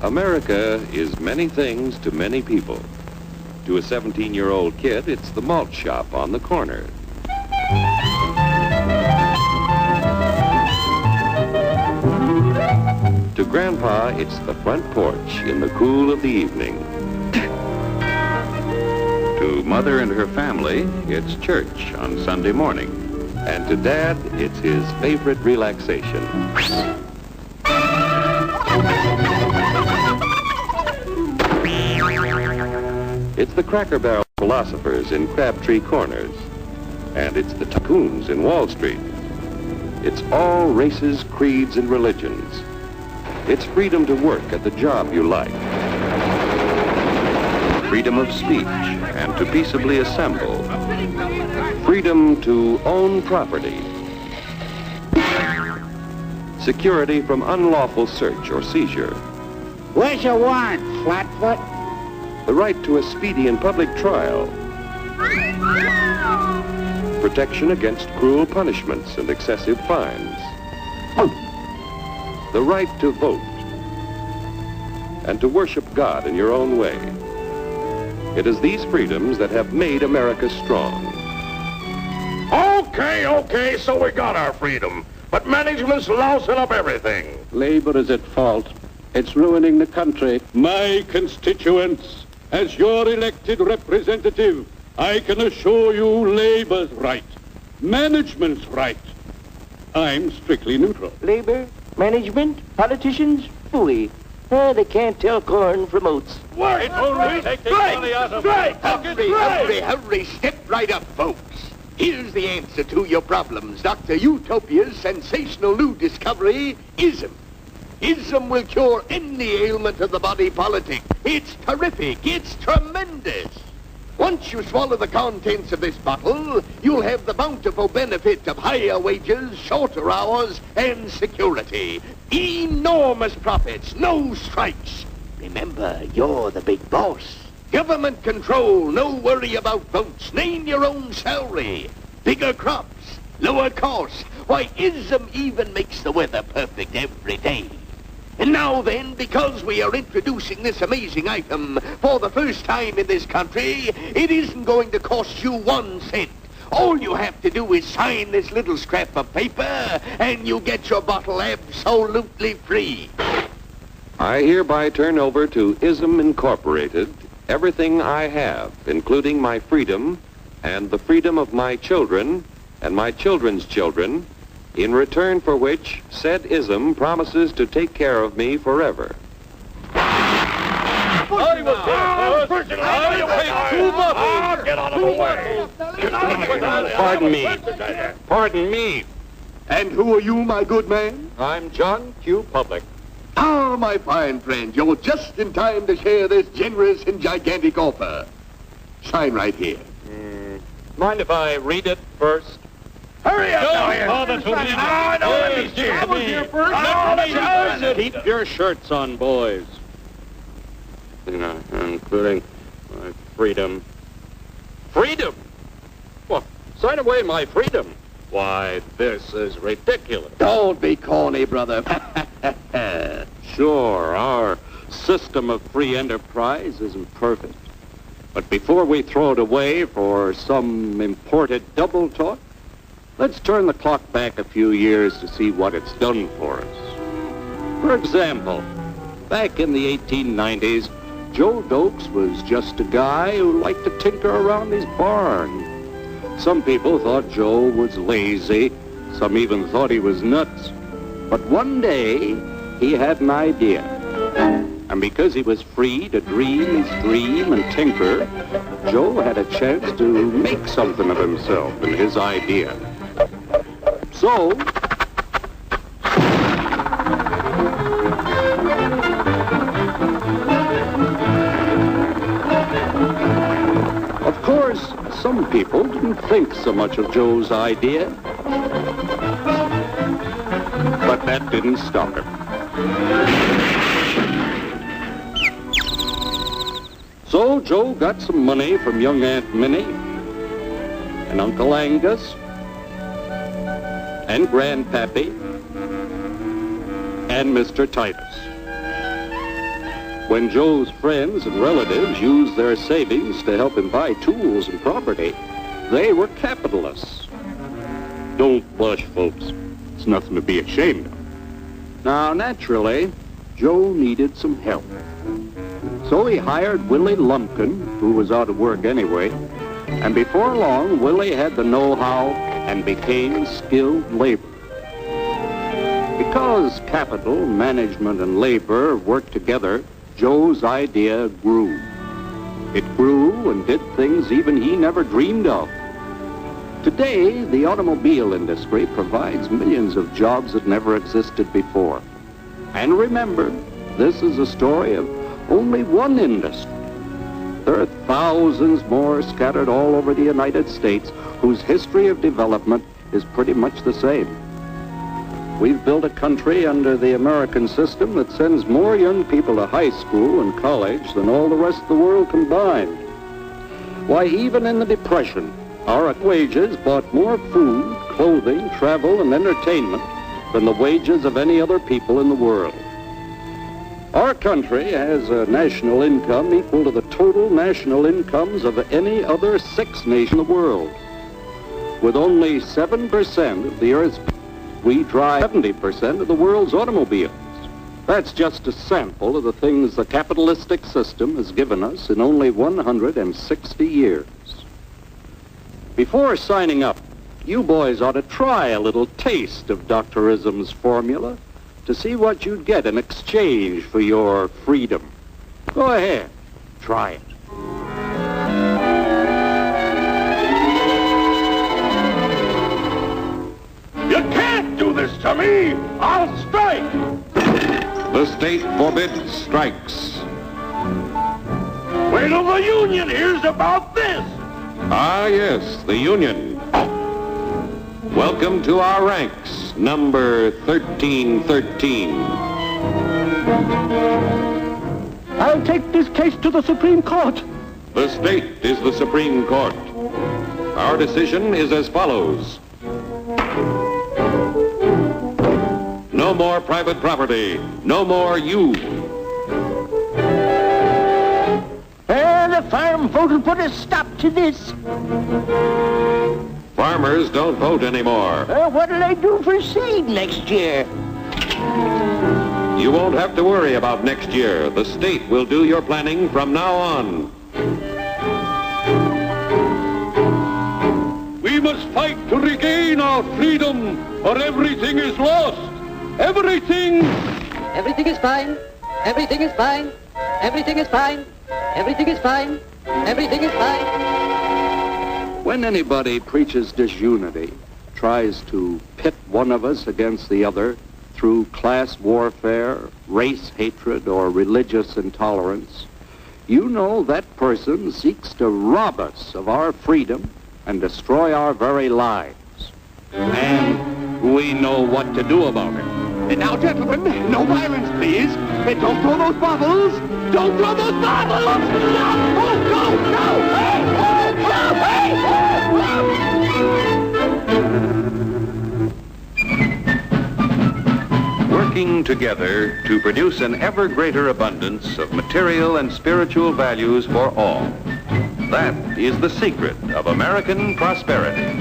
America is many things to many people. To a 17-year-old kid, it's the malt shop on the corner. To Grandpa, it's the front porch in the cool of the evening. To Mother and her family, it's church on Sunday morning. And to Dad, it's his favorite relaxation. It's the Cracker Barrel philosophers in Crabtree Corners. And it's the tycoons in Wall Street. It's all races, creeds, and religions. It's freedom to work at the job you like. Freedom of speech and to peaceably assemble. Freedom to own property. Security from unlawful search or seizure. What's your warrant, Flatfoot? The right to a speedy and public trial. Protection against cruel punishments and excessive fines. The right to vote. And to worship God in your own way. It is these freedoms that have made America strong. Okay, so we got our freedom. But management's lousing up everything. Labor is at fault. It's ruining the country. My constituents, as your elected representative, I can assure you Labor's right. Management's right. I'm strictly neutral. Labor, management, politicians, phooey. They can't tell corn from oats. Wait, Hurry, step right up, folks. Here's the answer to your problems. Dr. Utopia's sensational new discovery, ism. Ism will cure any ailment of the body politic. It's terrific. It's tremendous. Once you swallow the contents of this bottle, you'll have the bountiful benefit of higher wages, shorter hours, and security. Enormous profits, no strikes. Remember, you're the big boss. Government control, no worry about votes. Name your own salary. Bigger crops, lower costs. Why, ism even makes the weather perfect every day. And now then, because we are introducing this amazing item for the first time in this country, it isn't going to cost you 1 cent. All you have to do is sign this little scrap of paper, and you get your bottle absolutely free. I hereby turn over to ISM Incorporated everything I have, including my freedom and the freedom of my children and my children's children, in return for which said ISM promises to take care of me forever. Get out of the way. Pardon me. And who are you, my good man? I'm John Q. Public. Ah, my fine friend, you're just in time to share this generous and gigantic offer. Sign right here. Mind if I read it first? Hurry up, Keep your shirts on, boys. Including my freedom. Freedom? Well, sign away my freedom. Why, this is ridiculous. Don't be corny, brother. Sure, our system of free enterprise isn't perfect. But before we throw it away for some imported double talk, let's turn the clock back a few years to see what it's done for us. For example, back in the 1890s, Joe Dokes was just a guy who liked to tinker around his barn. Some people thought Joe was lazy. Some even thought he was nuts. But one day, he had an idea. And because he was free to dream his dream and tinker, Joe had a chance to make something of himself and his idea. So, of course, some people didn't think so much of Joe's idea. But that didn't stop him. So Joe got some money from young Aunt Minnie and Uncle Angus and Grandpappy and Mr. Titus. When Joe's friends and relatives used their savings to help him buy tools and property, they were capitalists. Don't blush, folks. It's nothing to be ashamed of. Now, naturally, Joe needed some help. So he hired Willie Lumpkin, who was out of work anyway, and before long, Willie had the know-how and became skilled labor. Because capital, management, and labor worked together, Joe's idea grew. It grew and did things even he never dreamed of. Today, the automobile industry provides millions of jobs that never existed before. And remember, this is a story of only one industry. There are thousands more scattered all over the United States whose history of development is pretty much the same. We've built a country under the American system that sends more young people to high school and college than all the rest of the world combined. Why, even in the Depression, our wages bought more food, clothing, travel, and entertainment than the wages of any other people in the world. Our country has a national income equal to the total national incomes of any other 6 nation in the world. With only 7% of the Earth's people, we drive 70% of the world's automobiles. That's just a sample of the things the capitalistic system has given us in only 160 years. Before signing up, you boys ought to try a little taste of Dr. Ism's formula to see what you'd get in exchange for your freedom. Go ahead, try it. You can't do this to me! I'll strike! The state forbids strikes. Wait till the union hears about this! Ah, yes, the Union. Welcome to our ranks, number 1313. I'll take this case to the Supreme Court. The state is the Supreme Court. Our decision is as follows. No more private property. No more you. The farm vote will put a stop to this. Farmers don't vote anymore. What'll I do for seed next year? You won't have to worry about next year. The state will do your planning from now on. We must fight to regain our freedom, or everything is lost. Everything! Everything is fine. Everything is fine. Everything is fine. Everything is fine. Everything is fine. When anybody preaches disunity, tries to pit one of us against the other through class warfare, race hatred, or religious intolerance, you know that person seeks to rob us of our freedom and destroy our very lives. And we know what to do about it. Now, gentlemen, no violence, please. Don't throw those bottles. Don't throw those bottles! No! Oh, go! No! Hey! Oh, no! Hey! Working together to produce an ever greater abundance of material and spiritual values for all. That is the secret of American prosperity.